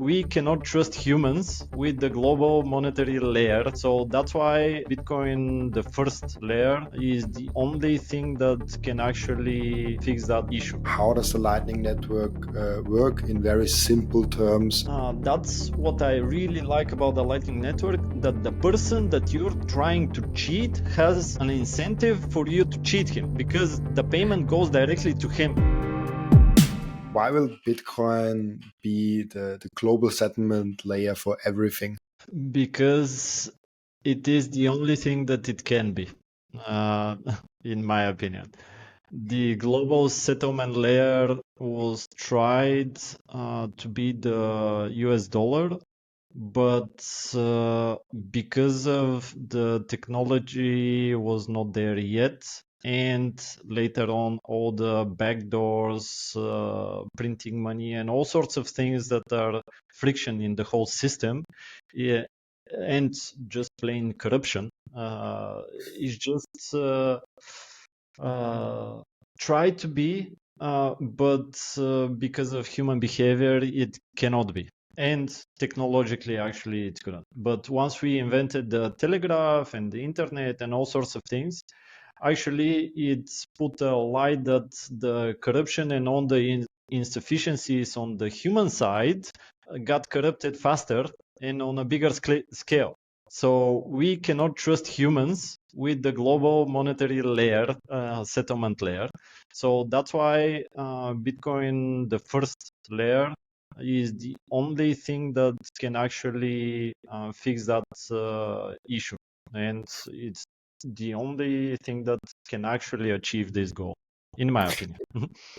we cannot trust humans with the global monetary layer. So that's why Bitcoin, the first layer, is the only thing that can actually fix that issue. How does the Lightning Network work in very simple terms? That's what I really like about the Lightning Network, that the person that you're trying to cheat has an incentive for you to cheat him, because the payment goes directly to him. Why will Bitcoin be the global settlement layer for everything? Because it is the only thing that it can be, in my opinion. The global settlement layer was tried to be the US dollar, but because of the technology was not there yet, and later on all the backdoors, printing money, and all sorts of things that are friction in the whole system, yeah, and just plain corruption, is just try to be, but because of human behavior, it cannot be. And technologically, actually, it couldn't. But once we invented the telegraph and the internet and all sorts of things, actually, it's put a light that the corruption and all the insufficiencies on the human side got corrupted faster and on a bigger scale. So we cannot trust humans with the global monetary layer, settlement layer. So that's why Bitcoin, the first layer, is the only thing that can actually fix that issue. And it's the only thing that can actually achieve this goal, in my opinion.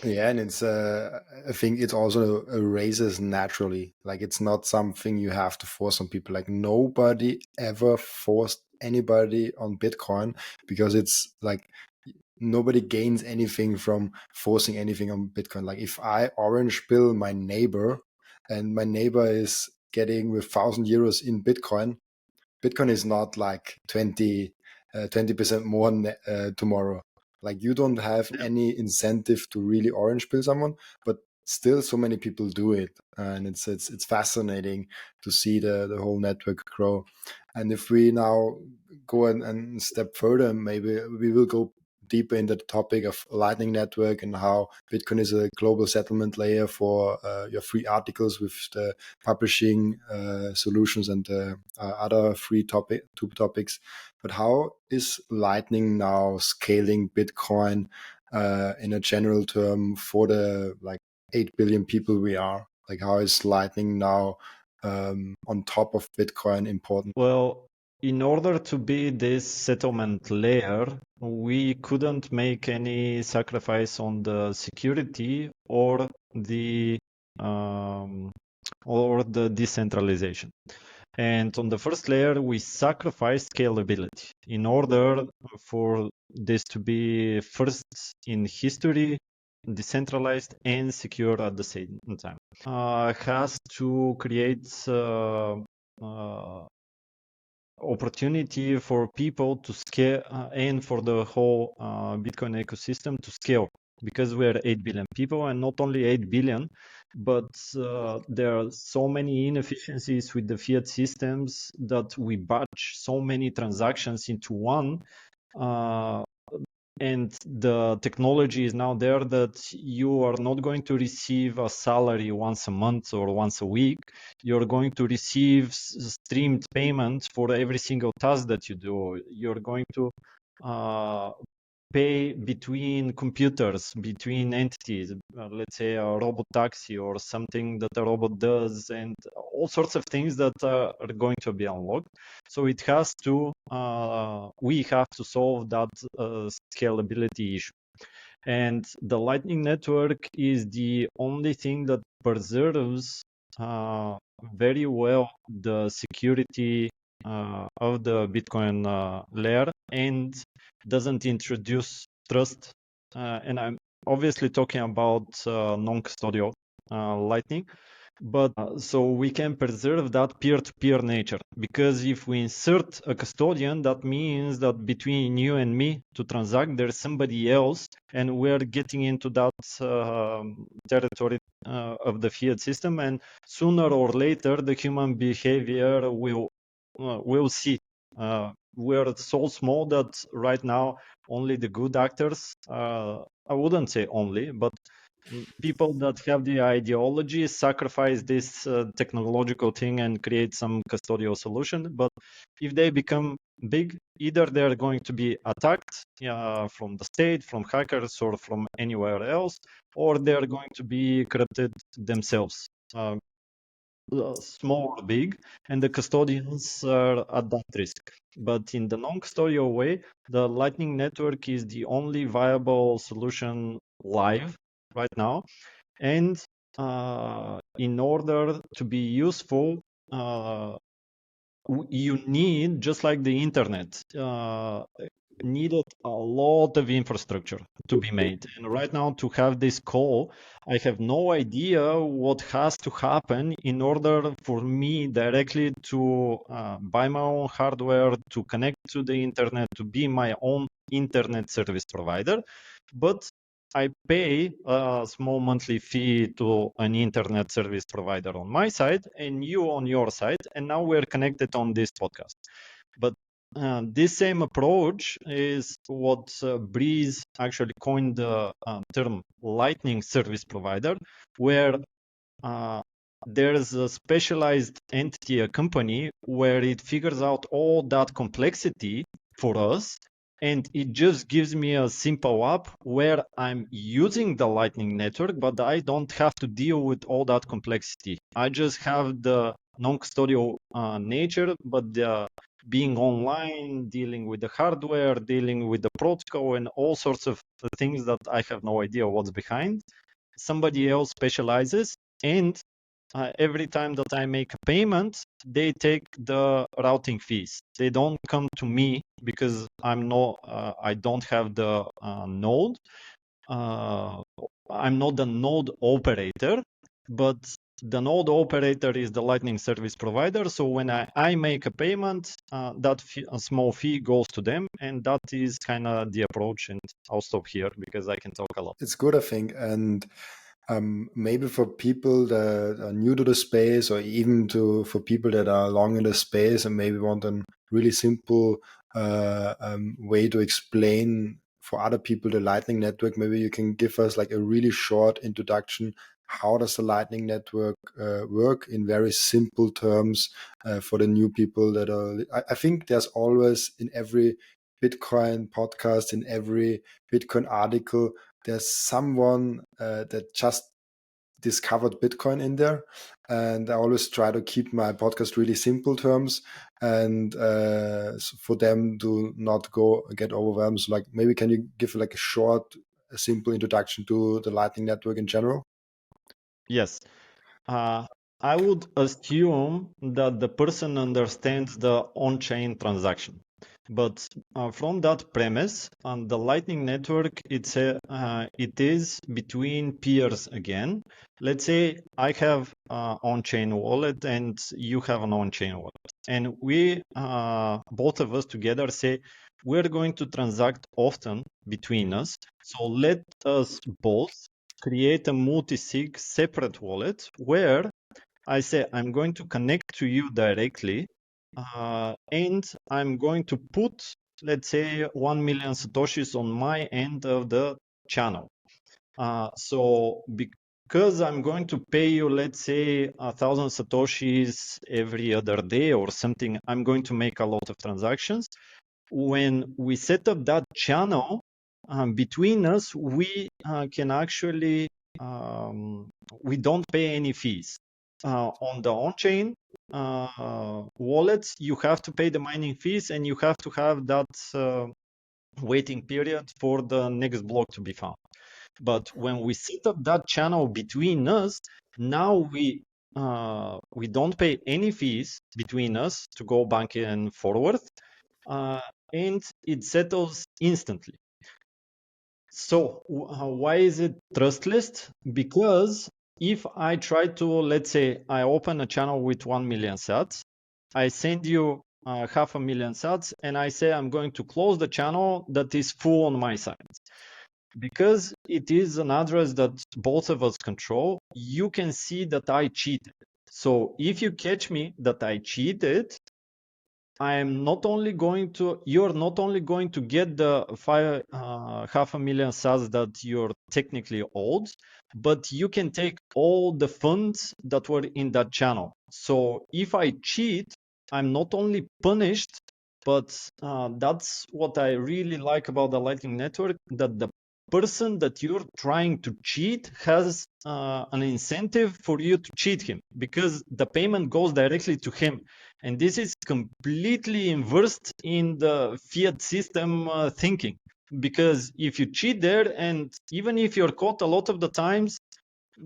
Yeah, and it's I think it also erases naturally. Like it's not something you have to force on people. Like nobody ever forced anybody on Bitcoin, because it's like nobody gains anything from forcing anything on Bitcoin. Like if I orange bill my neighbor and my neighbor is getting with 1,000 euros in Bitcoin, Bitcoin is not like 20% more tomorrow. Like you don't have any incentive to really orange pill someone, but still so many people do it, and it's fascinating to see the whole network grow. And if we now go and step further, maybe we will go deeper in the topic of Lightning Network and how Bitcoin is a global settlement layer for your free articles with the publishing solutions and other free two topics. But how is Lightning now scaling Bitcoin in a general term for the like 8 billion people we are? Like how is Lightning now on top of Bitcoin important? Well, in order to be this settlement layer, we couldn't make any sacrifice on the security or the decentralization. And on the first layer, we sacrificed scalability in order for this to be first in history, decentralized and secure at the same time. Has to create opportunity for people to scale and for the whole Bitcoin ecosystem to scale, because we are 8 billion people, and not only 8 billion, but there are so many inefficiencies with the fiat systems that we batch so many transactions into one. And the technology is now there that you are not going to receive a salary once a month or once a week. You're going to receive streamed payments for every single task that you do. You're going to pay between computers, between entities, let's say a robot taxi or something that a robot does, and all sorts of things that are going to be unlocked. So it has to, we have to solve that scalability issue. And the Lightning Network is the only thing that preserves very well the security of the Bitcoin layer and doesn't introduce trust. And I'm obviously talking about non-custodial Lightning. But so we can preserve that peer-to-peer nature, because if we insert a custodian, that means that between you and me to transact, there's somebody else, and we're getting into that territory of the fiat system, and sooner or later the human behavior will see. We're so small that right now only the good actors, I wouldn't say only, but people that have the ideology sacrifice this technological thing and create some custodial solution. But if they become big, either they're going to be attacked from the state, from hackers, or from anywhere else, or they're going to be corrupted themselves, small or big, and the custodians are at that risk. But in the non-custodial way, the Lightning Network is the only viable solution live right now. And in order to be useful, you need, just like the internet, needed a lot of infrastructure to be made. And right now, to have this call, I have no idea what has to happen in order for me directly to buy my own hardware, to connect to the internet, to be my own internet service provider. But I pay a small monthly fee to an internet service provider on my side and you on your side. And now we're connected on this podcast. But this same approach is what Breeze actually coined the term Lightning Service Provider, where there's a specialized entity, a company, where it figures out all that complexity for us. And it just gives me a simple app where I'm using the Lightning Network, but I don't have to deal with all that complexity. I just have the non-custodial nature, but the being online, dealing with the hardware, dealing with the protocol, and all sorts of things that I have no idea what's behind. Somebody else specializes, and every time that I make a payment, they take the routing fees. They don't come to me because I don't have the node. I'm not the node operator, but the node operator is the Lightning service provider. So when I make a payment, a small fee goes to them, and that is kind of the approach. And I'll stop here because I can talk a lot. It's good, I think, and maybe for people that are new to the space, or even for people that are long in the space and maybe want a really simple way to explain for other people the Lightning Network, maybe you can give us like a really short introduction. How does the Lightning Network work in very simple terms for the new people that are? I think there's always in every Bitcoin podcast, in every Bitcoin article, there's someone that just discovered Bitcoin in there. And I always try to keep my podcast really simple terms and for them to not get overwhelmed. So like maybe can you give like a short, a simple introduction to the Lightning Network in general? Yes. I would assume that the person understands the on-chain transaction. But from that premise, on the Lightning Network, it is between peers again. Let's say I have an on-chain wallet and you have an on-chain wallet. And we, both of us together, say we're going to transact often between us. So let us both create a multi-sig separate wallet where I say I'm going to connect to you directly and I'm going to put, let's say, 1 million Satoshis on my end of the channel. So because I'm going to pay you, let's say, 1,000 Satoshis every other day or something, I'm going to make a lot of transactions. When we set up that channel between us, we can actually, we don't pay any fees. On the on-chain wallets, you have to pay the mining fees and you have to have that waiting period for the next block to be found. But when we set up that channel between us, now we don't pay any fees between us to go back and forward, and it settles instantly. So why is it trustless? Because if I try to, let's say, I open a channel with 1 million sats, I send you 500,000 sats, and I say I'm going to close the channel that is full on my side. Because it is an address that both of us control, you can see that I cheated. So if you catch me that I cheated, you're not only going to get the 500,000 sats that you're technically owed, but you can take all the funds that were in that channel. So if I cheat, I'm not only punished, but that's what I really like about the Lightning Network, that the person that you're trying to cheat has an incentive for you to cheat him, because the payment goes directly to him. And this is completely inversed in the fiat system thinking. Because if you cheat there, and even if you're caught a lot of the times,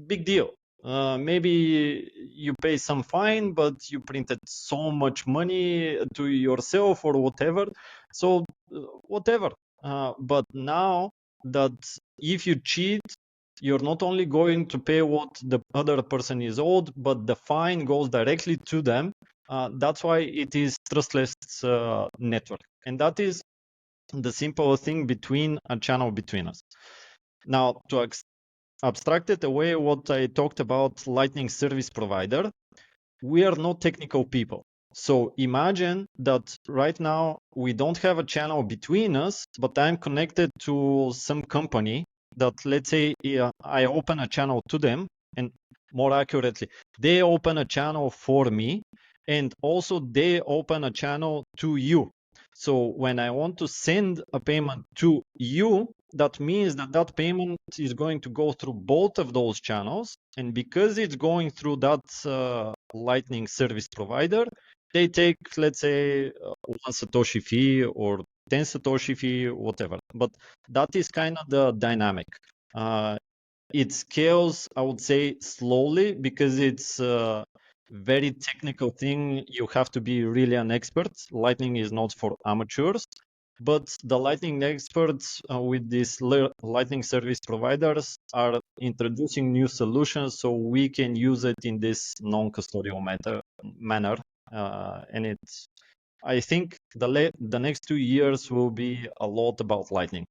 big deal. Maybe you pay some fine, but you printed so much money to yourself or whatever. So, whatever. But now that if you cheat, you're not only going to pay what the other person is owed, but the fine goes directly to them. That's why it is trustless network. And that is the simple thing between a channel between us. Now, to abstract it away, what I talked about Lightning service provider, we are not technical people. So imagine that right now we don't have a channel between us, but I'm connected to some company that, let's say, I open a channel to them, and more accurately, they open a channel for me, and also they open a channel to you. So when I want to send a payment to you, that means that that payment is going to go through both of those channels. And because it's going through that Lightning service provider, they take, let's say, 1 Satoshi fee or 10 Satoshi fee, whatever. But that is kind of the dynamic. It scales, I would say, slowly, because it's a very technical thing. You have to be really an expert. Lightning is not for amateurs. But the Lightning experts with these Lightning service providers are introducing new solutions, so we can use it in this non-custodial manner. And I think the next 2 years will be a lot about Lightning.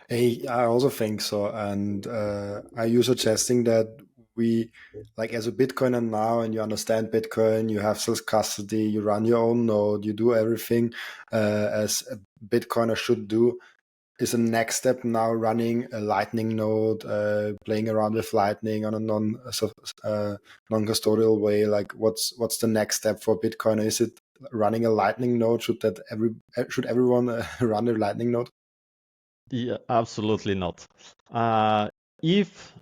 Hey, I also think so. And are you suggesting that we, like as a Bitcoiner now, and you understand Bitcoin, you have self custody, you run your own node, you do everything as a Bitcoiner should do, is the next step now running a Lightning node, playing around with Lightning on a non-custodial way? Like, what's the next step for Bitcoin? Is it running a Lightning node? Should everyone run a Lightning node? Yeah, absolutely not. If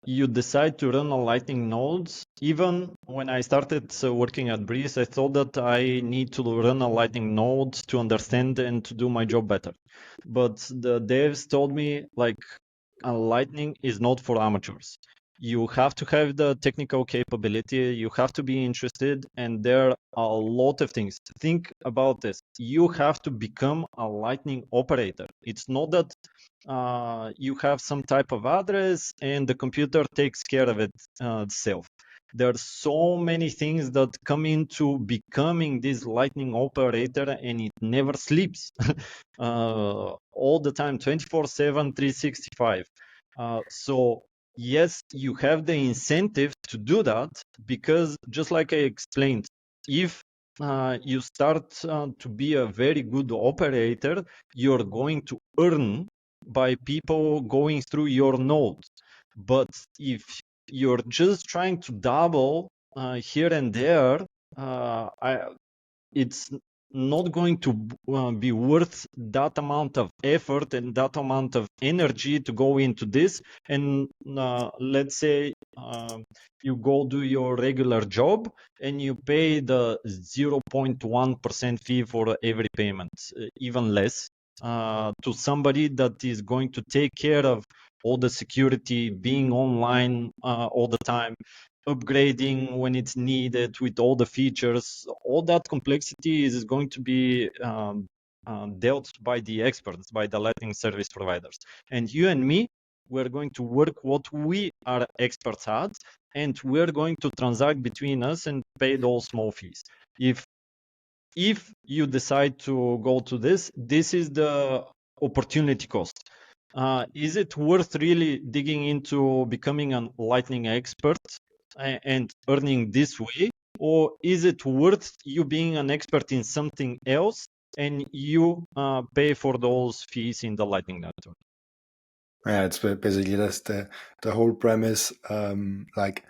you decide to run on Lightning nodes, even when I started working at Breeze, I thought that I need to run a Lightning node to understand and to do my job better. But the devs told me, like, Lightning is not for amateurs. You have to have the technical capability, you have to be interested, and there are a lot of things. Think about this. You have to become a Lightning operator. It's not that you have some type of address and the computer takes care of it itself. There are so many things that come into becoming this Lightning operator, and it never sleeps. All the time, 24/7, 365. So yes, you have the incentive to do that, because just like I explained, if you start to be a very good operator, you're going to earn by people going through your node. But if you're just trying to double here and there, it's not going to be worth that amount of effort and that amount of energy to go into this. And let's say you go do your regular job and you pay the 0.1% fee for every payment, even less, to somebody that is going to take care of all the security, being online all the time, upgrading when it's needed with all the features. All that complexity is going to be dealt by the experts, by the Lightning service providers. And you and me, we're going to work what we are experts at, and we're going to transact between us and pay those small fees. If you decide to go to this is the opportunity cost. Is it worth really digging into becoming a Lightning expert and earning this way? Or is it worth you being an expert in something else and you pay for those fees in the Lightning Network? Yeah, it's basically that's the whole premise. Like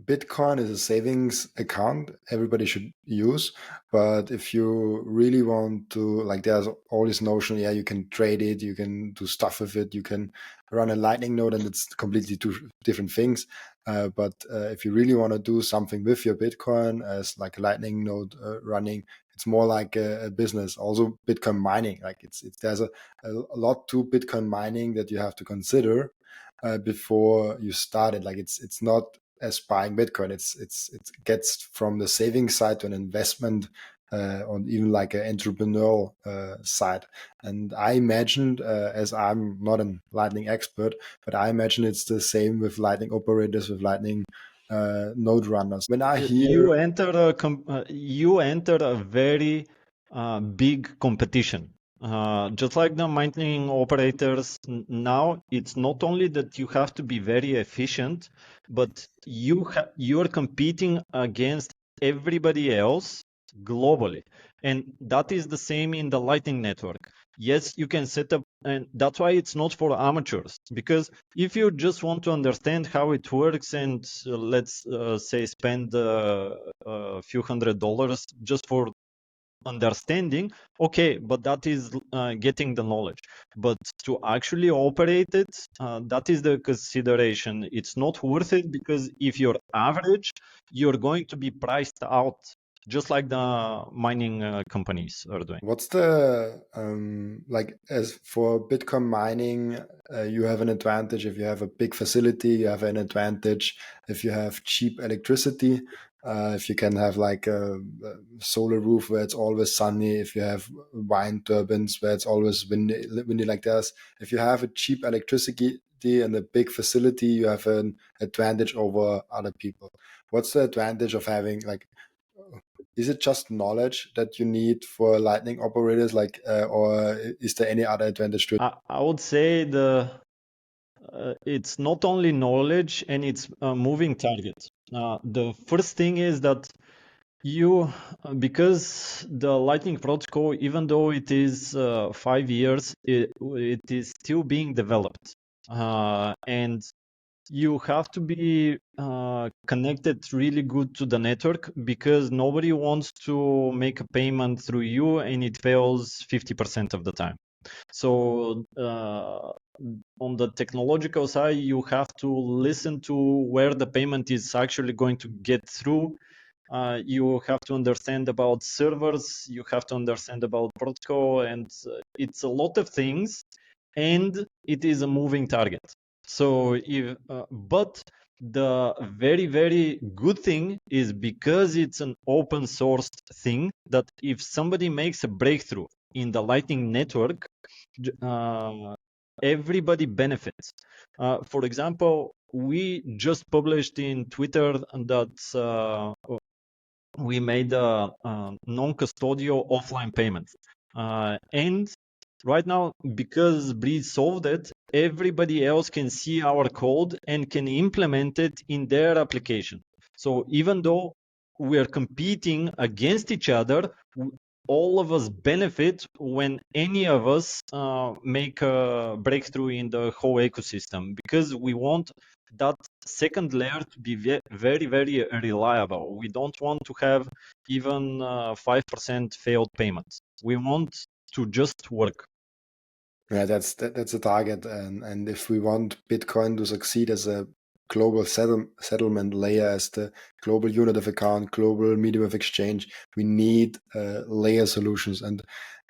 Bitcoin is a savings account everybody should use, but if you really want to, like, there's all this notion, yeah, you can trade it, you can do stuff with it, you can run a Lightning node, and it's completely two different things. But if you really want to do something with your Bitcoin as like a Lightning node running, it's more like a business. Also, Bitcoin mining, like it's there's a lot to Bitcoin mining that you have to consider before you start it. Like it's not as buying Bitcoin. It gets from the saving side to an investment on even like an entrepreneurial side. And I imagined, as I'm not a Lightning expert, but I imagine it's the same with Lightning operators, with Lightning node runners. When I hear You enter a very big competition. Just like the mining operators now, it's not only that you have to be very efficient, but you are competing against everybody else globally, and that is the same in the Lightning Network. Yes, you can set up, and that's why it's not for amateurs, because if you just want to understand how it works and let's say spend a few $100s just for understanding, okay, but that is getting the knowledge. But to actually operate it, that is the consideration. It's not worth it, because if you're average, you're going to be priced out, just like the mining companies are doing. what's the like, as for Bitcoin mining, you have an advantage if you have a big facility. You have an advantage if you have cheap electricity. If you can have like a solar roof where it's always sunny. If you have wind turbines where it's always windy like this. If you have a cheap electricity and a big facility, you have an advantage over other people. What's the advantage of having like? Is it just knowledge that you need for Lightning operators, like, or is there any other advantage to it? I would say it's not only knowledge, and it's a moving target. The first thing is that you, because the Lightning protocol, even though it is 5 years, it is still being developed. And you have to be connected really good to the network, because nobody wants to make a payment through you and it fails 50% of the time. So on the technological side, you have to listen to where the payment is actually going to get through. You have to understand about servers, you have to understand about protocol, and it's a lot of things, and it is a moving target. So but the very, very good thing is, because it's an open source thing, that if somebody makes a breakthrough in the Lightning Network, everybody benefits. For example, we just published in Twitter that we made a non-custodial offline payment. And right now, because Breeze solved it, everybody else can see our code and can implement it in their application. So even though we're competing against each other, all of us benefit when any of us make a breakthrough in the whole ecosystem, because we want that second layer to be very, very reliable. We don't want to have even 5% failed payments. We want to just work. Yeah, that's a target, and if we want Bitcoin to succeed as a global settlement layer, as the global unit of account, global medium of exchange, we need layer solutions. And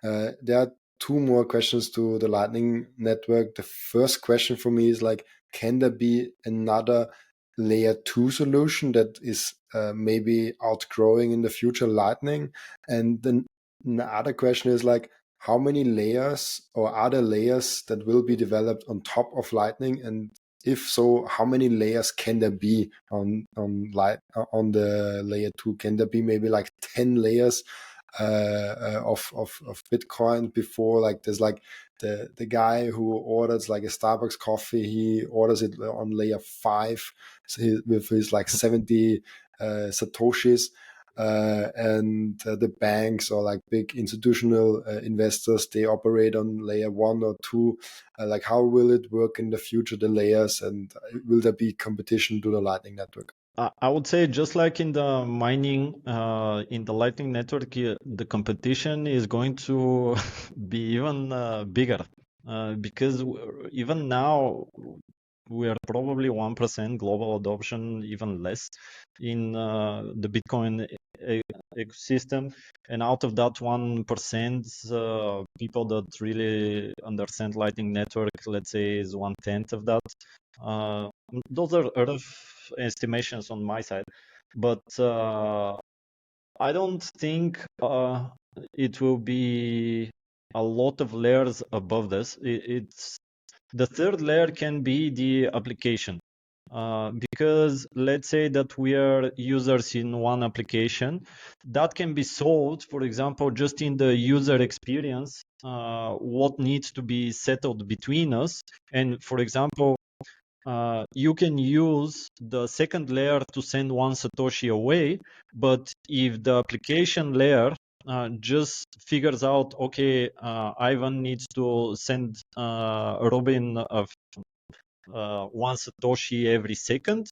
there are two more questions to the Lightning Network. The first question for me is like, can there be another layer 2 solution that is maybe outgrowing in the future Lightning? And then the other question is like, how many layers or other layers that will be developed on top of Lightning, and if so, how many layers can there be on the layer 2? Can there be maybe like 10 layers of Bitcoin before. Like there's like the guy who orders like a Starbucks coffee, he orders it on layer 5, so with his like 70 satoshis. And the banks or like big institutional investors, they operate on layer 1 or 2. Like how will it work in the future, the layers, and will there be competition to the Lightning Network? I would say just like in the mining, in the Lightning Network, the competition is going to be even bigger because even now we are probably 1% global adoption, even less in the Bitcoin ecosystem. And out of that 1%, people that really understand Lightning Network, let's say, is 1/10 of that. Those are rough estimations on my side, but I don't think it will be a lot of layers above this. It's the third layer can be the application. Because let's say that we are users in one application, that can be solved, for example, just in the user experience, what needs to be settled between us. And for example, you can use the second layer to send one Satoshi away, but if the application layer just figures out, okay, Ivan needs to send Robin of one Satoshi every second,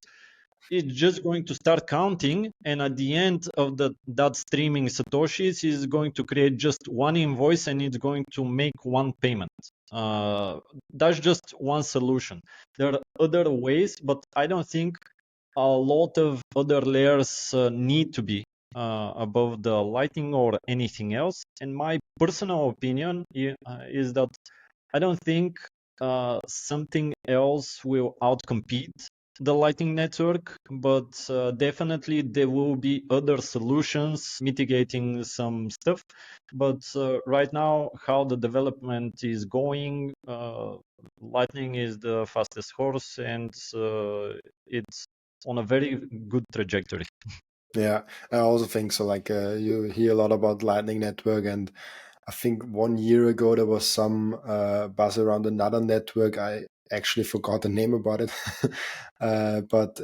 it's just going to start counting, and at the end of that streaming Satoshis is going to create just one invoice, and it's going to make one payment. That's just one solution. There are other ways, but I don't think a lot of other layers need to be above the Lightning or anything else. And my personal opinion is that I don't think something else will outcompete the Lightning Network, but definitely there will be other solutions mitigating some stuff. But right now, how the development is going, Lightning is the fastest horse, and it's on a very good trajectory. Yeah, I also think so. Like you hear a lot about Lightning Network, and I think 1 year ago there was some buzz around another network. I actually forgot the name about it, but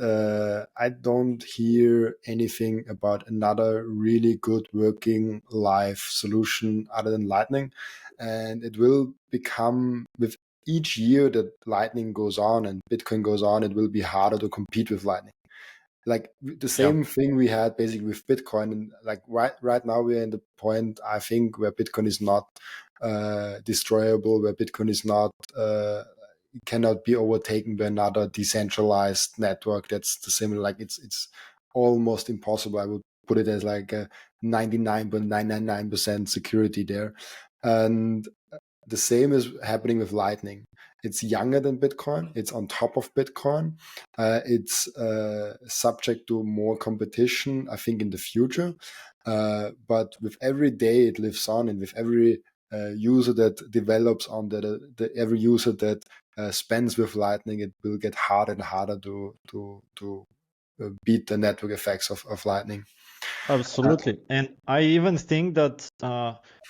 I don't hear anything about another really good working live solution other than Lightning, and it will become with each year that Lightning goes on and Bitcoin goes on, it will be harder to compete with Lightning. Like the Yeah, same thing we had basically with Bitcoin, and like right now we're in the point, I think, where Bitcoin is not destroyable, where Bitcoin is not cannot be overtaken by another decentralized network that's the similar. Like it's almost impossible. I would put it as like a 99.999% security there. And the same is happening with Lightning. It's younger than Bitcoin. It's on top of Bitcoin. It's subject to more competition, I think, in the future. But with every day it lives on, and with every user that develops on every user that spends with Lightning, it will get harder and harder to beat the network effects of Lightning. absolutely. And I even think that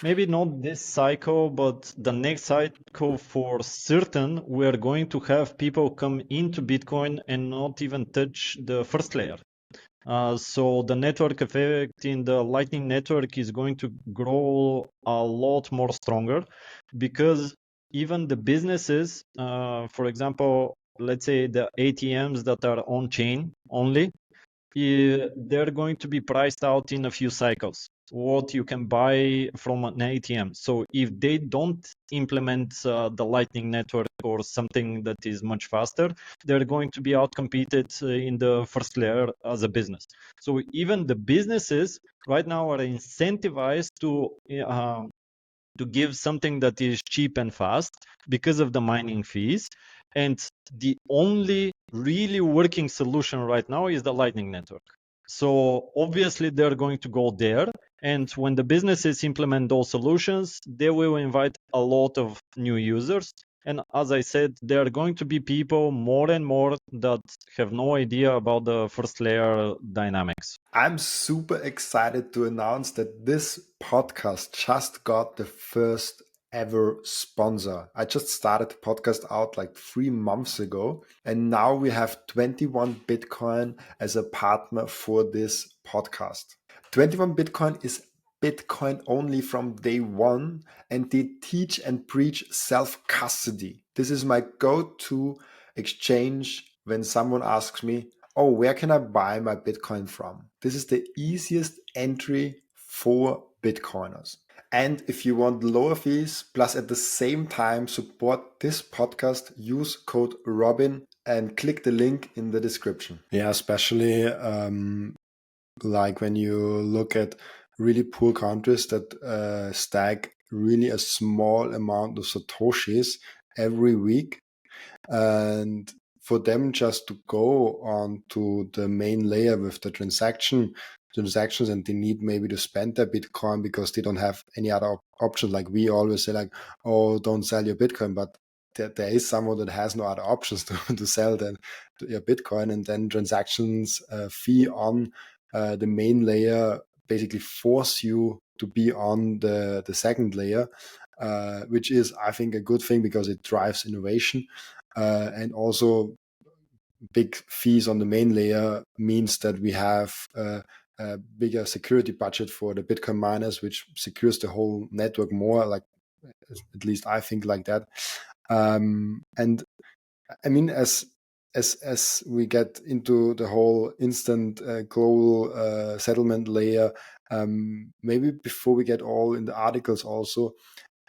maybe not this cycle, but the next cycle for certain, we're going to have people come into Bitcoin and not even touch the first layer. So the network effect in the Lightning Network is going to grow a lot more stronger, because even the businesses, for example, let's say the ATMs that are on chain only, they're going to be priced out in a few cycles, what you can buy from an ATM. So if they don't implement the Lightning Network or something that is much faster, they're going to be outcompeted in the first layer as a business. So even the businesses right now are incentivized to give something that is cheap and fast because of the mining fees. And the only really working solution right now is the Lightning Network. So obviously they're going to go there. And when the businesses implement those solutions, they will invite a lot of new users. And as I said, there are going to be people more and more that have no idea about the first layer dynamics. I'm super excited to announce that this podcast just got the first ever sponsor. I just started the podcast out like 3 months ago, and now we have 21 Bitcoin as a partner for this podcast. 21 Bitcoin is Bitcoin only from day one, and they teach and preach self custody. This is my go to exchange when someone asks me, oh, where can I buy my Bitcoin from? This is the easiest entry for Bitcoiners. And if you want lower fees, plus at the same time support this podcast, use code Robin and click the link in the description. Yeah, especially like when you look at really poor countries that stack really a small amount of satoshis every week, and for them just to go on to the main layer with the transactions, and they need maybe to spend their Bitcoin because they don't have any other options. Like we always say, like, oh, don't sell your Bitcoin, but there is someone that has no other options to sell than your Bitcoin, and then transactions fee on the main layer basically force you to be on the second layer, which is, I think, a good thing because it drives innovation. And also, big fees on the main layer means that we have a bigger security budget for the Bitcoin miners, which secures the whole network more. Like, at least I think like that. And I mean, as we get into the whole instant global settlement layer, maybe before we get all in the articles also,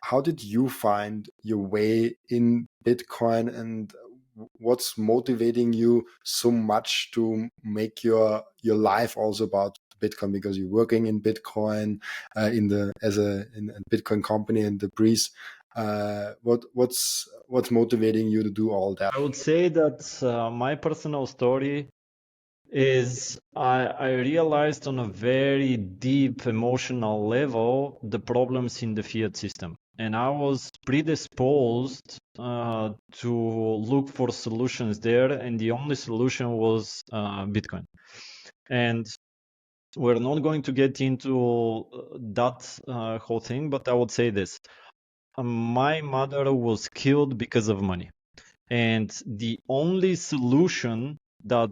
how did you find your way in Bitcoin, and what's motivating you so much to make your life also about Bitcoin, because you're working in Bitcoin in a Bitcoin company in the breeze. What's motivating you to do all that? I would say that my personal story is I realized on a very deep emotional level the problems in the fiat system. And I was predisposed to look for solutions there, and the only solution was Bitcoin. And we're not going to get into that whole thing, but I would say this. My mother was killed because of money. And the only solution that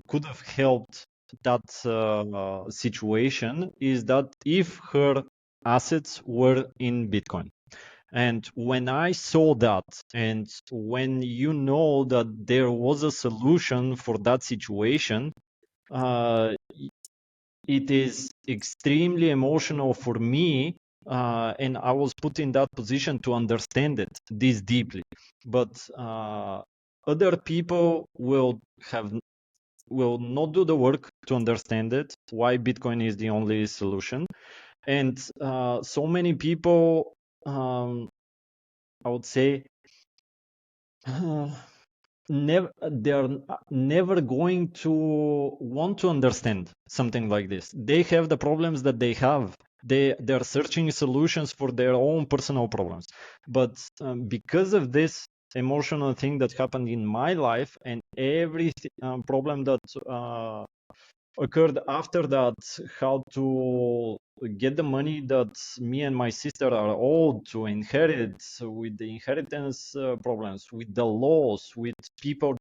could have helped that situation is that if her assets were in Bitcoin. And when I saw that, and when you know that there was a solution for that situation, uh, it is extremely emotional for me, and I was put in that position to understand it this deeply. But other people will not do the work to understand it, why Bitcoin is the only solution. And so many people, I would say, they're never going to want to understand something like this. They have the problems that they have. They're searching solutions for their own personal problems. But because of this emotional thing that happened in my life, and every problem that occurred after that, how to get the money that me and my sister are owed to inherit, with the inheritance problems, with the laws, with people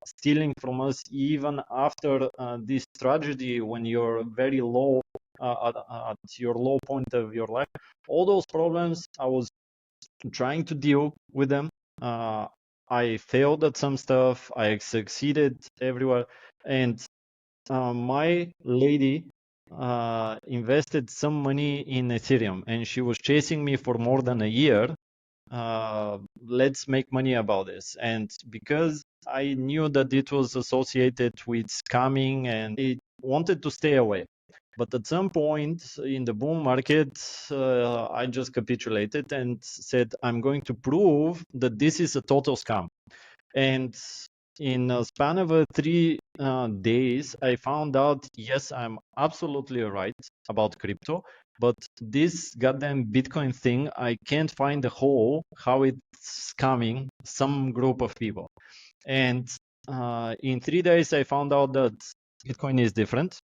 stealing from us even after this tragedy, when you're very low, at your low point of your life. All those problems, I was trying to deal with them. I failed at some stuff, I succeeded everywhere. And my lady invested some money in Ethereum, and she was chasing me for more than a year. Let's make money about this. And because I knew that it was associated with scamming, and it wanted to stay away. But at some point in the bull market, I just capitulated and said, I'm going to prove that this is a total scam. And in a span of 3 days, I found out, yes, I'm absolutely right about crypto, but this goddamn Bitcoin thing, I can't find the hole how it's coming some group of people. And in 3 days, I found out that Bitcoin is different.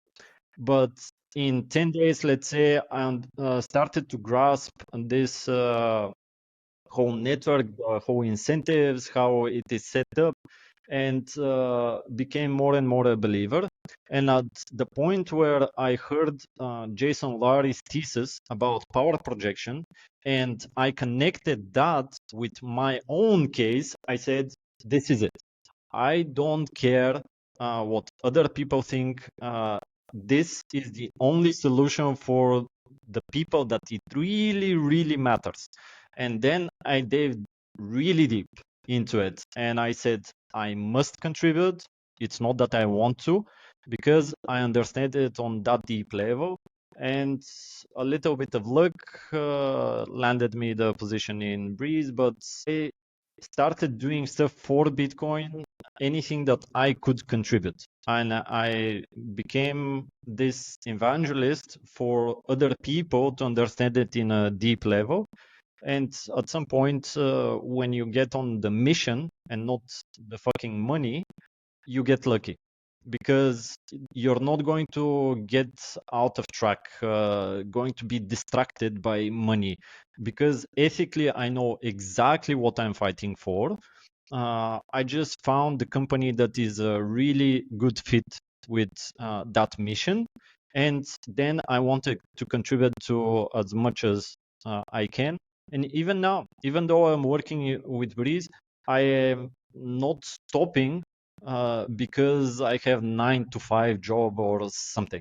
But in 10 days, let's say, I started to grasp this whole network, whole incentives, how it is set up, and became more and more a believer. And at the point where I heard Jason Larry's thesis about power projection, and I connected that with my own case, I said, this is it. I don't care what other people think. This is the only solution for the people that it really, really matters. And then I dived really deep into it. And I said, I must contribute. It's not that I want to, because I understand it on that deep level. And a little bit of luck landed me the position in Breeze, but I started doing stuff for Bitcoin, anything that I could contribute. And I became this evangelist for other people to understand it in a deep level. And at some point, when you get on the mission and not the fucking money, you get lucky, because you're not going to get out of track, going to be distracted by money, because ethically I know exactly what I'm fighting for. I just found the company that is a really good fit with that mission, and then I wanted to contribute to as much as I can. And even now, even though I'm working with Breeze, I am not stopping because I have 9 to 5 job or something.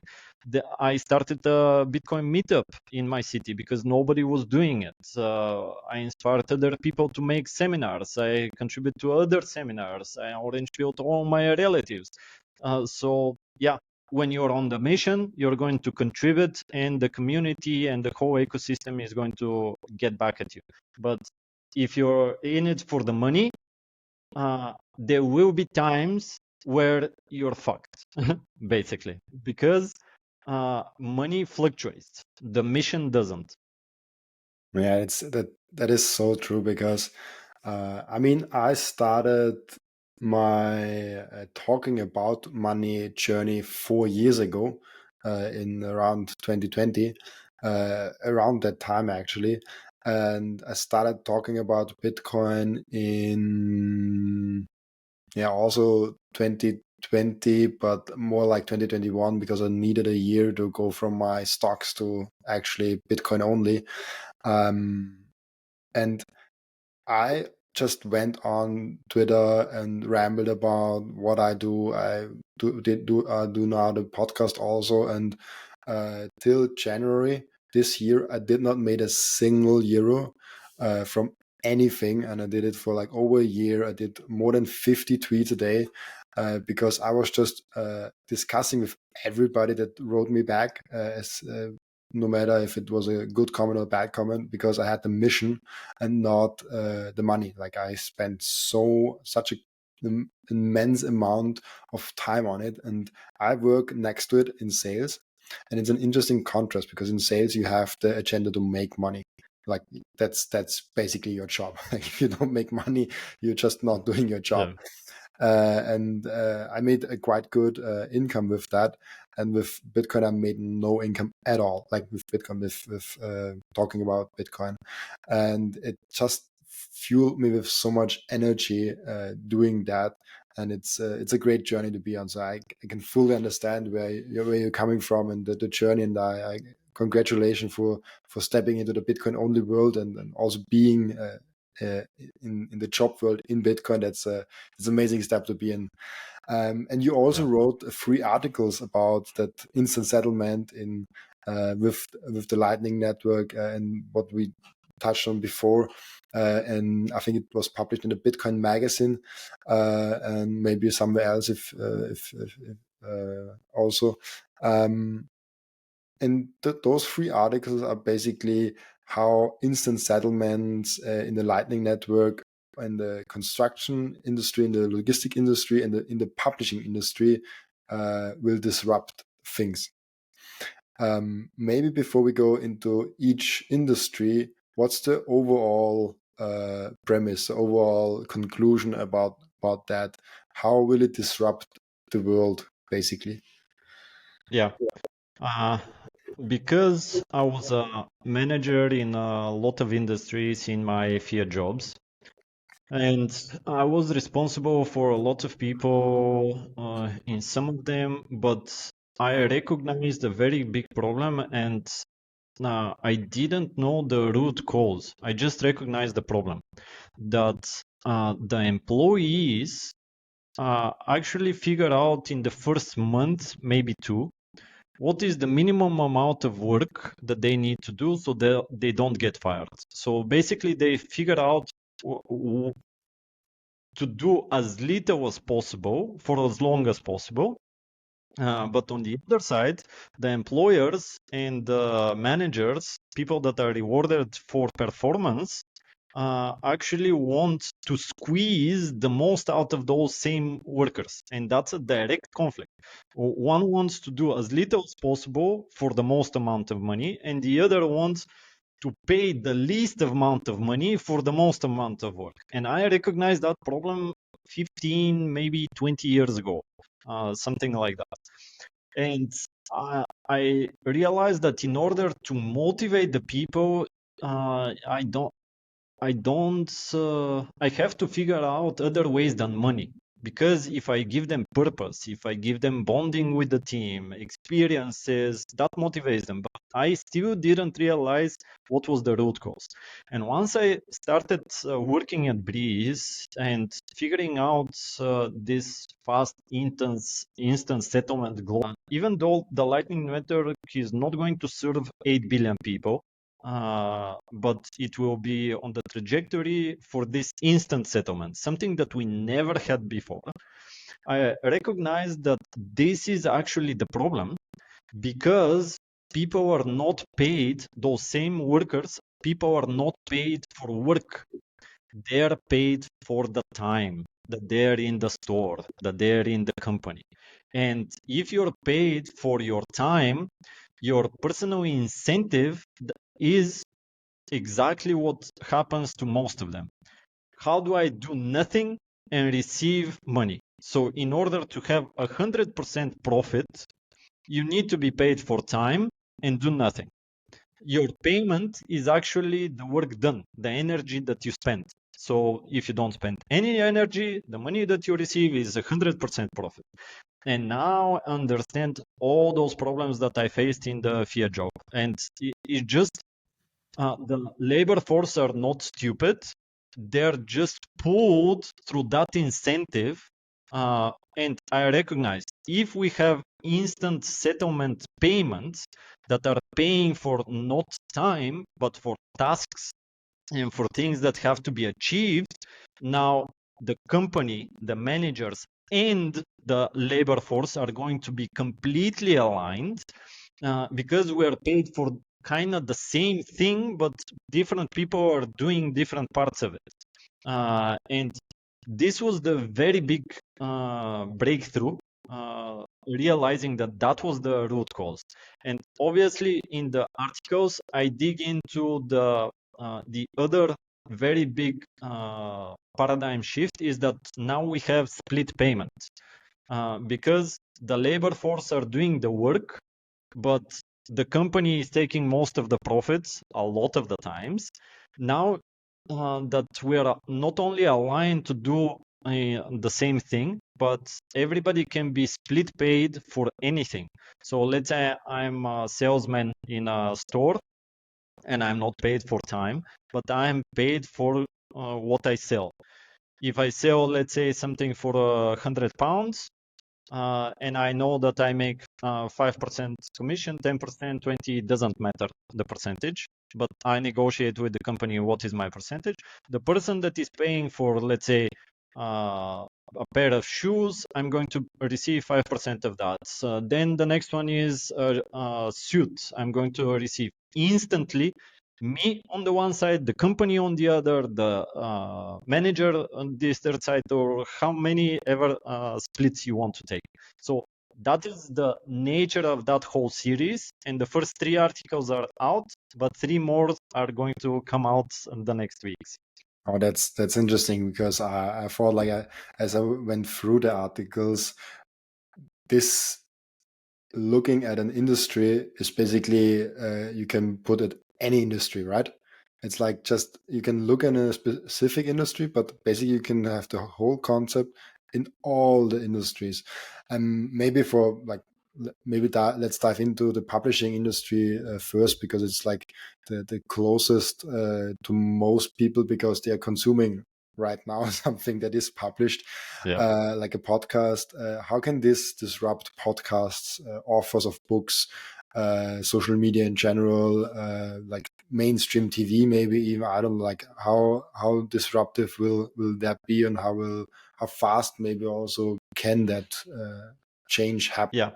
I started a Bitcoin meetup in my city because nobody was doing it. I inspired other people to make seminars. I contribute to other seminars. I orange pilled all my relatives. So yeah, when you're on the mission, you're going to contribute, and the community and the whole ecosystem is going to get back at you. But if you're in it for the money, there will be times where you're fucked, basically, because money fluctuates. The mission doesn't. Yeah, that is so true because I mean, I started my talking about money journey 4 years ago, in around 2020, around that time actually, and I started talking about Bitcoin in, yeah, also 2020, but more like 2021, because I needed a year to go from my stocks to actually Bitcoin only. And I just went on Twitter and rambled about what I do. I do now the podcast also, and till January this year, I did not made a single euro from anything, and I did it for like over a year. I did more than 50 tweets a day because I was just discussing with everybody that wrote me back, as no matter if it was a good comment or a bad comment, because I had the mission and not the money. Like I spent such a immense amount of time on it, and I work next to it in sales, and it's an interesting contrast because in sales you have the agenda to make money. Like that's basically your job. Like if you don't make money, you're just not doing your job. Yeah. And I made a quite good income with that. And with Bitcoin, I made no income at all. Like with Bitcoin, with talking about Bitcoin, and it just fueled me with so much energy doing that. And it's a great journey to be on. So I can fully understand where you're coming from and the journey. And I congratulations for stepping into the Bitcoin only world, and also being in the job world in Bitcoin. It's an amazing step to be in. And you also Yeah. wrote 3 articles about that instant settlement in with the Lightning Network, and what we touched on before. And I think it was published in the Bitcoin magazine, and maybe somewhere else if also. Um, and those 3 articles are basically how instant settlements in the Lightning Network construction industry, in the logistic industry, and in the publishing industry will disrupt things. Maybe before we go into each industry, what's the overall premise, the overall conclusion about that? How will it disrupt the world, basically? Yeah. Because I was a manager in a lot of industries in my fiat jobs, and I was responsible for a lot of people in some of them, but I recognized a very big problem, and I didn't know the root cause. I just recognized the problem that the employees actually figure out in the first month, maybe two, what is the minimum amount of work that they need to do so that they don't get fired. So basically, they figure out to do as little as possible for as long as possible. But on the other side, the employers and the managers, people that are rewarded for performance, actually want to squeeze the most out of those same workers. And that's a direct conflict. One wants to do as little as possible for the most amount of money, and the other wants to pay the least amount of money for the most amount of work. And I recognize that problem 15, maybe 20 years ago, something like that. And I realized that in order to motivate the people, I have to figure out other ways than money. Because if I give them purpose, if I give them bonding with the team, experiences, that motivates them. But I still didn't realize what was the root cause. And once I started working at Breeze and figuring out this fast instant settlement global, even though the Lightning Network is not going to serve 8 billion people, but it will be on the trajectory for this instant settlement, something that we never had before. I recognize that this is actually the problem because people are not paid, those same workers, people are not paid for work. They're paid for the time that they're in the store, that they're in the company. And if you're paid for your time, your personal incentive is exactly what happens to most of them. How do I do nothing and receive money? So in order to have 100% profit, you need to be paid for time and do nothing. Your payment is actually the work done, the energy that you spend. So if you don't spend any energy, the money that you receive is 100% profit. And now I understand all those problems that I faced in the fiat job. And it just the labor force are not stupid. They're just pulled through that incentive. And I recognize if we have instant settlement payments that are paying for not time, but for tasks and for things that have to be achieved, now the company, the managers, and the labor force are going to be completely aligned because we are paid for kind of the same thing, but different people are doing different parts of it. And this was the very big breakthrough, realizing that that was the root cause. And obviously, in the articles, I dig into the other very big paradigm shift is that now we have split payments because the labor force are doing the work, but the company is taking most of the profits a lot of the times. Now that we are not only aligned to do the same thing, but everybody can be split paid for anything. So let's say I'm a salesman in a store and I'm not paid for time, but I'm paid for what I sell. If I sell, let's say, something for £100, and I know that I make 5% commission, 10%, 20, it doesn't matter the percentage, but I negotiate with the company what is my percentage. The person that is paying for, let's say, a pair of shoes, I'm going to receive 5% of that. Then the next one is a suit. I'm going to receive instantly me on the one side, the company on the other, the manager on this third side, or how many ever splits you want to take. So that is the nature of that whole series. And the first 3 articles are out, but 3 more are going to come out in the next weeks. Oh, that's interesting, because I thought, like, as I went through the articles, this looking at an industry is basically, you can put it any industry, right? It's like, just you can look at a specific industry, but basically you can have the whole concept in all the industries. And maybe for like, maybe let's dive into the publishing industry first, because it's like the closest to most people, because they are consuming right now something that is published, Yeah. like a podcast. How can this disrupt podcasts, authors of books, social media in general, like mainstream TV, maybe even? I don't know, like, how disruptive will that be, and how fast maybe also can that change happen? Yeah.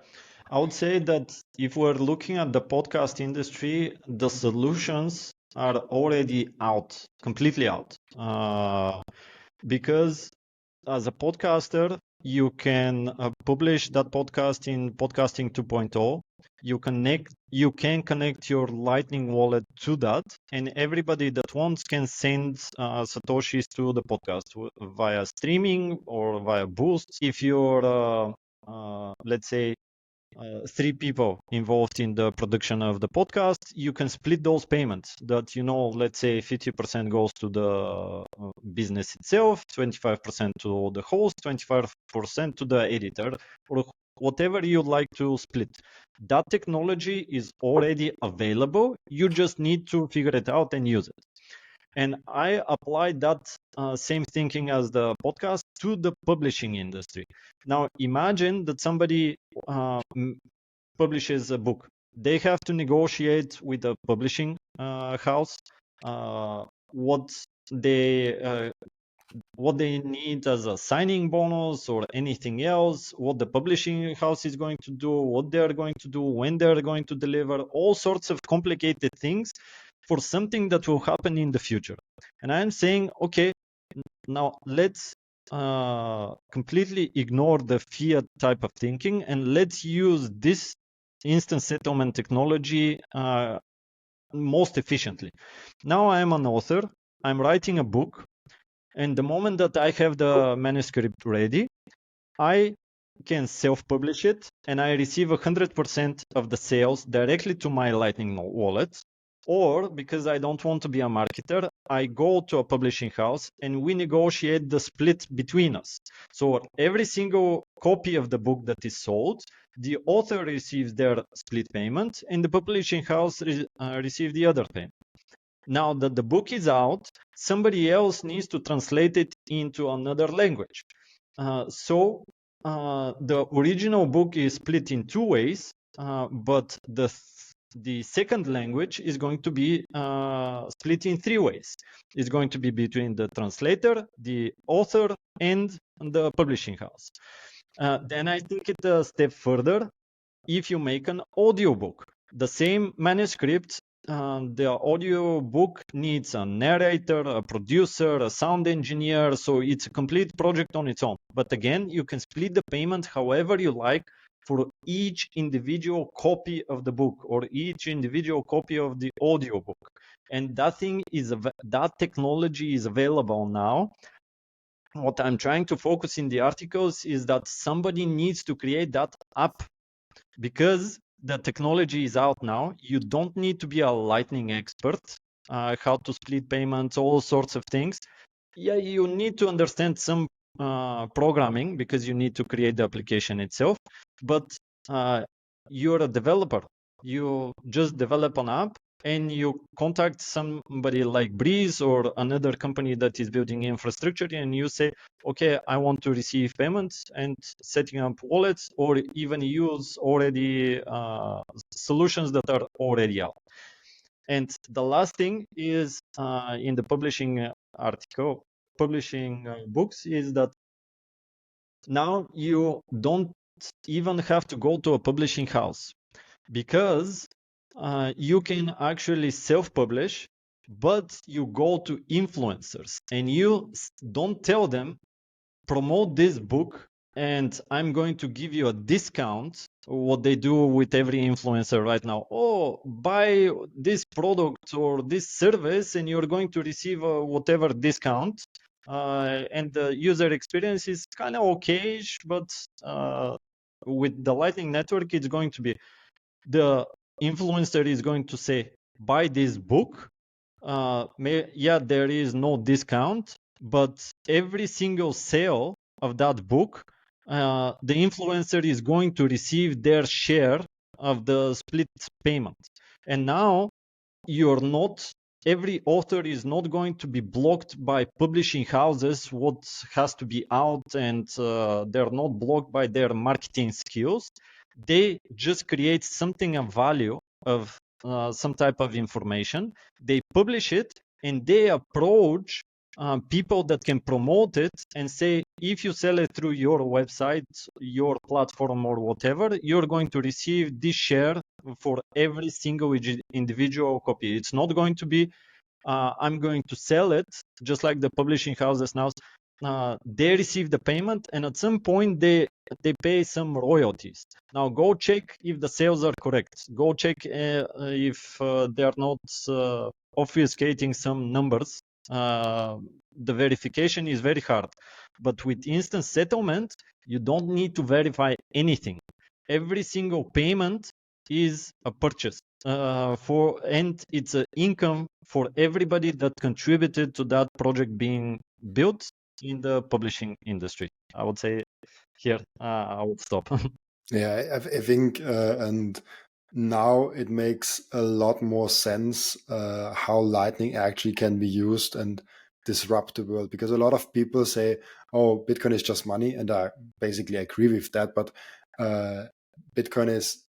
I would say that if we're looking at the podcast industry, the solutions are already out, completely out. Because as a podcaster, you can publish that podcast in Podcasting 2.0. You can connect your Lightning wallet to that, and everybody that wants can send satoshis to the podcast via streaming or via Boost. If you're, let's say, 3 people involved in the production of the podcast, you can split those payments. That, let's say 50% goes to the business itself, 25% to the host, 25% to the editor, or whatever you'd like to split. That technology is already available. You just need to figure it out and use it. And I applied that same thinking as the podcast to the publishing industry. Now, imagine that somebody publishes a book. They have to negotiate with the publishing house what they what they need as a signing bonus or anything else, what the publishing house is going to do, what they're going to do, when they're going to deliver, all sorts of complicated things for something that will happen in the future. And I'm saying, okay, now let's completely ignore the fiat type of thinking, and let's use this instant settlement technology most efficiently. Now I'm an author, I'm writing a book, and the moment that I have the manuscript ready, I can self-publish it, and I receive 100% of the sales directly to my Lightning wallet. Or, because I don't want to be a marketer, I go to a publishing house and we negotiate the split between us. So every single copy of the book that is sold, the author receives their split payment and the publishing house receives the other payment. Now that the book is out, somebody else needs to translate it into another language. So the original book is split in 2 ways, but the second language is going to be split in 3 ways. It's going to be between the translator, the author, and the publishing house. Then I take it a step further. If you make an audiobook, the same manuscript, the audio book needs a narrator, a producer, a sound engineer, so it's a complete project on its own. But again, you can split the payment however you like for each individual copy of the book or each individual copy of the audio book. And that technology is available now. What I'm trying to focus in the articles is that somebody needs to create that app, because the technology is out now. You don't need to be a Lightning expert, how to split payments, all sorts of things. Yeah, you need to understand some programming, because you need to create the application itself. But you're a developer. You just develop an app and you contact somebody like Breeze or another company that is building infrastructure, and you say, okay, I want to receive payments, and setting up wallets, or even use already solutions that are already out. And the last thing is in the publishing books, is that now you don't even have to go to a publishing house, because you can actually self-publish, but you go to influencers and you don't tell them, promote this book and I'm going to give you a discount. What they do with every influencer right now: oh, buy this product or this service and you're going to receive a whatever discount. And the user experience is kind of okay, but with the Lightning Network, it's going to be, the influencer is going to say, buy this book. There is no discount, but every single sale of that book, the influencer is going to receive their share of the split payment. And now you're not, every author is not going to be blocked by publishing houses what has to be out, and they're not blocked by their marketing skills. They just create something of value, of some type of information, they publish it, and they approach people that can promote it and say, if you sell it through your website, your platform or whatever, you're going to receive this share for every single individual copy. It's not going to be, I'm going to sell it, just like the publishing houses now. They receive the payment, and at some point they pay some royalties. Now go check if the sales are correct. Go check if they are not obfuscating some numbers. The verification is very hard, but with instant settlement, you don't need to verify anything. Every single payment is a purchase and it's an income for everybody that contributed to that project being built in the publishing industry. I would say here I would stop. Yeah, I think, and now it makes a lot more sense how Lightning actually can be used and disrupt the world. Because a lot of people say, "Oh, Bitcoin is just money," and I basically agree with that. But Bitcoin is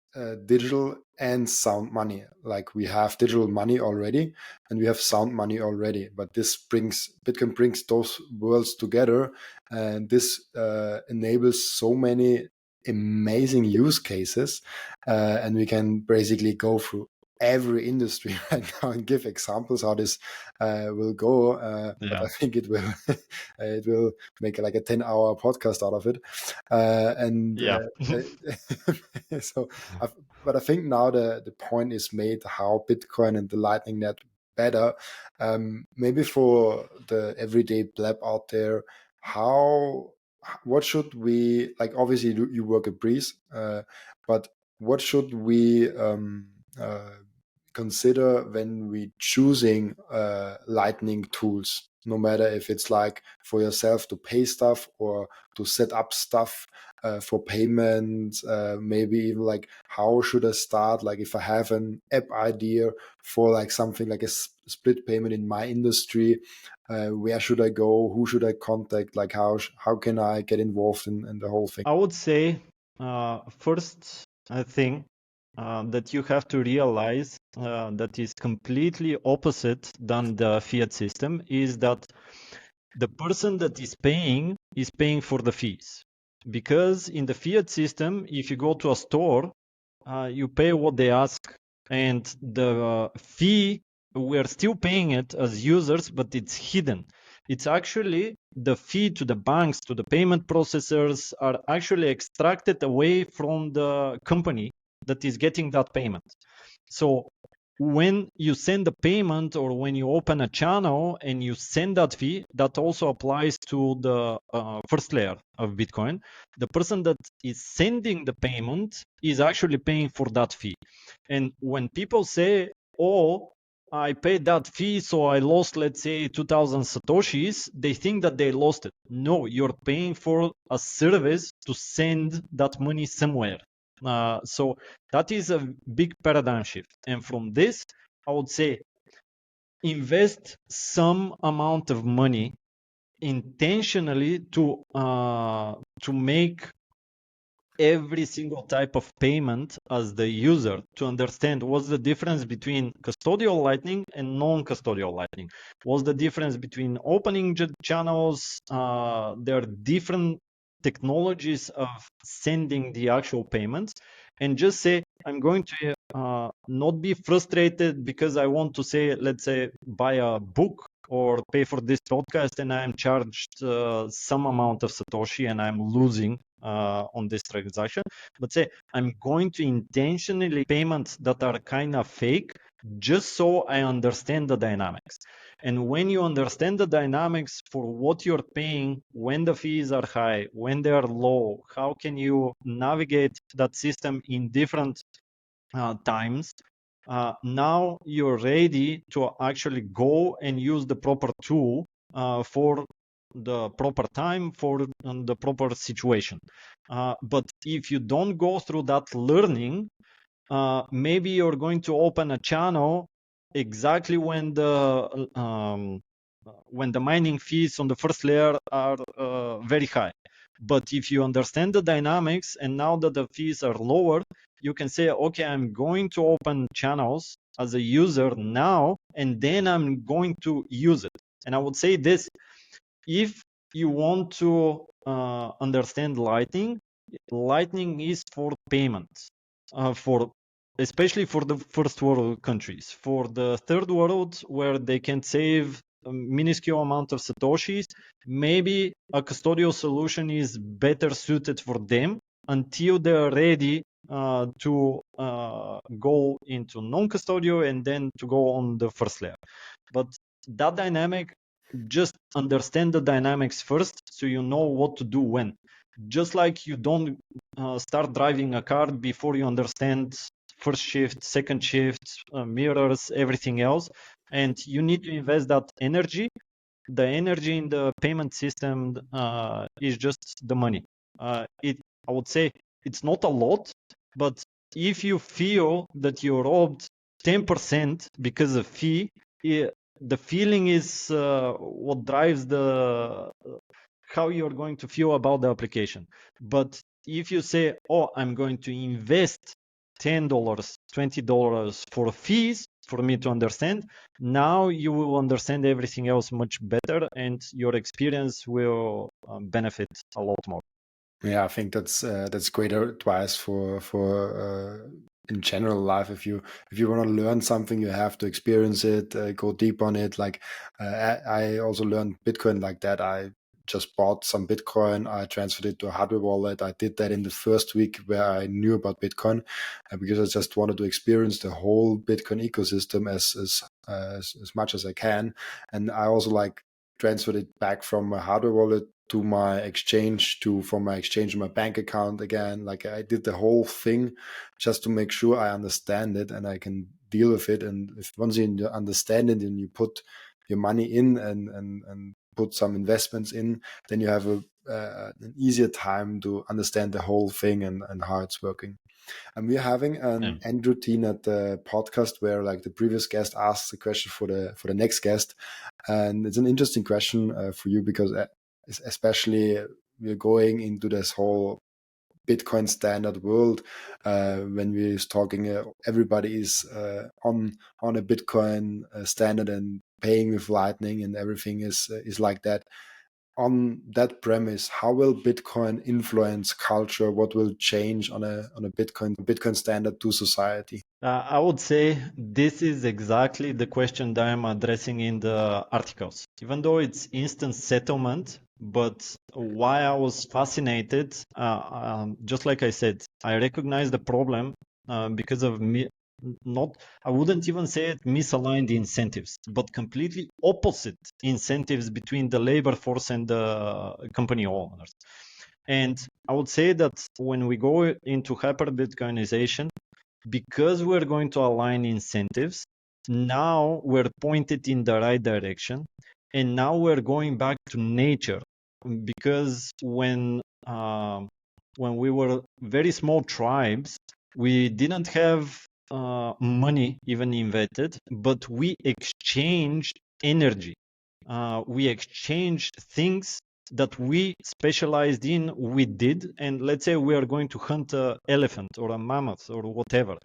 digital and sound money. Like, we have digital money already, and we have sound money already. But Bitcoin brings those worlds together, and this enables so many amazing use cases, and we can basically go through every industry right now and give examples how this will go. But I think it will it will make like a 10-hour podcast out of it. Yeah. So, but I think now the point is made how Bitcoin and the Lightning Net better. Maybe for the everyday pleb out there, what should we, like, obviously you work at Breeze, but what should we consider when we choosing Lightning tools, no matter if it's like for yourself to pay stuff or to set up stuff for payment, maybe even like how should I start, like if I have an app idea for like something like a split payment in my industry, where should I go, who should I contact, like how can I get involved in the whole thing? I would say first thing that you have to realize that is completely opposite than the fiat system is that the person that is paying for the fees. Because in the fiat system, if you go to a store, you pay what they ask, and the fee, we're still paying it as users, but it's hidden. It's actually the fee to the banks, to the payment processors, are actually extracted away from the company that is getting that payment. So when you send a payment or when you open a channel and you send that fee, that also applies to the first layer of Bitcoin. The person that is sending the payment is actually paying for that fee. And when people say, oh, I paid that fee, so I lost, let's say, 2,000 Satoshis, they think that they lost it. No, you're paying for a service to send that money somewhere. So that is a big paradigm shift. And from this, I would say, invest some amount of money intentionally to make every single type of payment as the user, to understand what's the difference between custodial Lightning and non-custodial Lightning. What's the difference between opening channels? There are different technologies of sending the actual payments, and just say, I'm going to not be frustrated because I want to say, let's say, buy a book or pay for this podcast and I'm charged some amount of Satoshi and I'm losing on this transaction. But say I'm going to intentionally payments that are kind of fake just so I understand the dynamics. And when you understand the dynamics for what you're paying, when the fees are high, when they are low, how can you navigate that system in different times? Now you're ready to actually go and use the proper tool for the proper time, for the proper situation. But if you don't go through that learning, maybe you're going to open a channel exactly when the mining fees on the first layer are very high. But if you understand the dynamics and now that the fees are lower, you can say, okay, I'm going to open channels as a user now, and then I'm going to use it. And I would say this, if you want to understand Lightning is for payments, for especially for the first world countries. For the third world, where they can save a minuscule amount of satoshis, maybe a custodial solution is better suited for them until they're ready to go into non-custodial and then to go on the first layer. But that dynamic, just understand the dynamics first so you know what to do when. Just like you don't start driving a car before you understand first shift, second shift, mirrors, everything else, and you need to invest that energy. The energy in the payment system is just the money. I would say it's not a lot, but if you feel that you're robbed 10% because of fee, the feeling is what drives how you're going to feel about the application. But if you say, oh, I'm going to invest $10, $20 for fees for me to understand, now you will understand everything else much better and your experience will benefit a lot more. Yeah, I think that's great advice for in general life. If you want to learn something, you have to experience it, go deep on it. Like I also learned Bitcoin like that. I just bought some Bitcoin. I transferred it to a hardware wallet. I did that in the first week where I knew about Bitcoin, because I just wanted to experience the whole Bitcoin ecosystem as much as I can. And I also like transferred it back from my hardware wallet to my exchange from my exchange to my bank account again. Like I did the whole thing just to make sure I understand it and I can deal with it. And if once you understand it and you put your money in and put some investments in, then you have an easier time to understand the whole thing and how it's working. And we're having an end routine at the podcast where, like, the previous guest asks a question for the next guest, and it's an interesting question for you because especially we're going into this whole Bitcoin standard world. When we're talking, everybody is on a Bitcoin standard and paying with Lightning, and everything is like that. On that premise, how will Bitcoin influence culture? What will change on a Bitcoin standard to society? I would say this is exactly the question that I'm addressing in the articles. Even though it's instant settlement, but why I was fascinated, just like I said, I recognize the problem because of I wouldn't even say it misaligned incentives, but completely opposite incentives between the labor force and the company owners. And I would say that when we go into hyper Bitcoinization, because we're going to align incentives, now we're pointed in the right direction, and now we're going back to nature. Because when we were very small tribes, we didn't have money even invested, but we exchanged energy. We exchanged things that we specialized in, we did. And let's say we are going to hunt an elephant or a mammoth or whatever.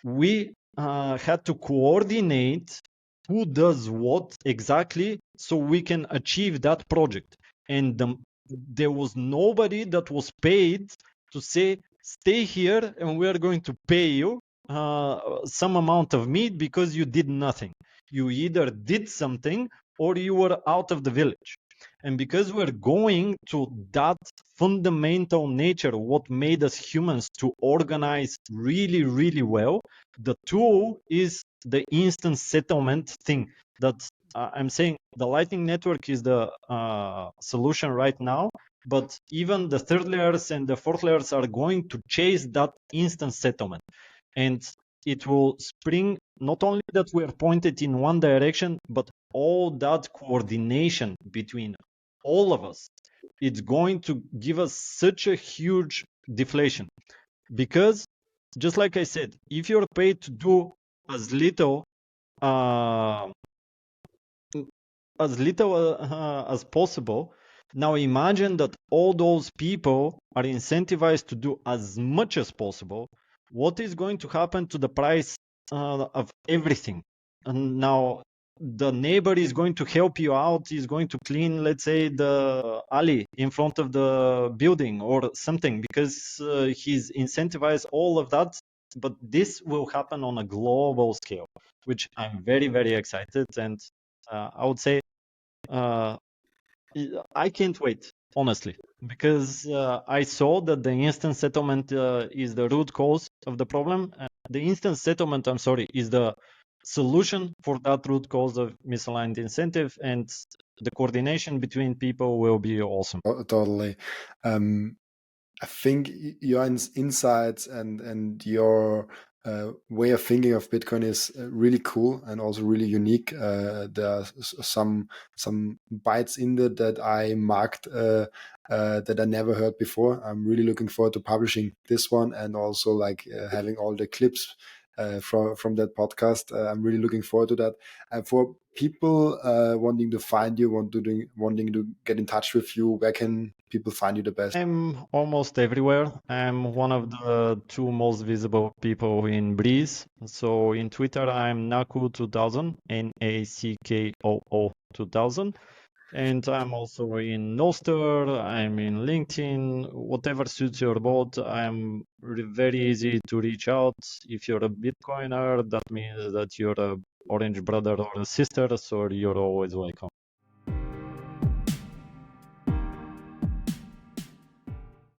We had to coordinate who does what exactly so we can achieve that project. And there was nobody that was paid to say, stay here and we are going to pay you. some amount of meat because you did nothing. You either did something or you were out of the village. And because we're going to that fundamental nature, what made us humans to organize really, really well, the tool is the instant settlement thing. That I'm saying the Lightning Network is the solution right now, but even the third layers and the fourth layers are going to chase that instant settlement. And it will spring not only that we are pointed in one direction, but all that coordination between all of us. It's going to give us such a huge deflation. Because, just like I said, if you're paid to do as little uh, as possible, now imagine that all those people are incentivized to do as much as possible. What is going to happen to the price of everything? And now the neighbor is going to help you out, is going to clean, let's say, the alley in front of the building or something, because he's incentivized all of that. But this will happen on a global scale, which I'm very, very excited. And I would say uh, I can't wait, honestly, because I saw that the instant settlement is the root cause of the problem. The instant settlement, I'm sorry, is the solution for that root cause of misaligned incentive, and the coordination between people will be awesome. Totally. I think your insights and your way of thinking of Bitcoin is really cool and also really unique. There are some bytes in there that I marked that I never heard before. I'm really looking forward to publishing this one and also like having all the clips from that podcast. I'm really looking forward to that. And for people wanting to find you, wanting to get in touch with you, where can people find you the best? I'm almost everywhere. I'm one of the two most visible people in Breeze. So in Twitter, I'm Naku2000, Nackoo 2000. And I'm also in Noster, I'm in LinkedIn, whatever suits your boat. I'm very easy to reach out. If you're a Bitcoiner, that means that you're a orange brother or a sister, so you're always welcome.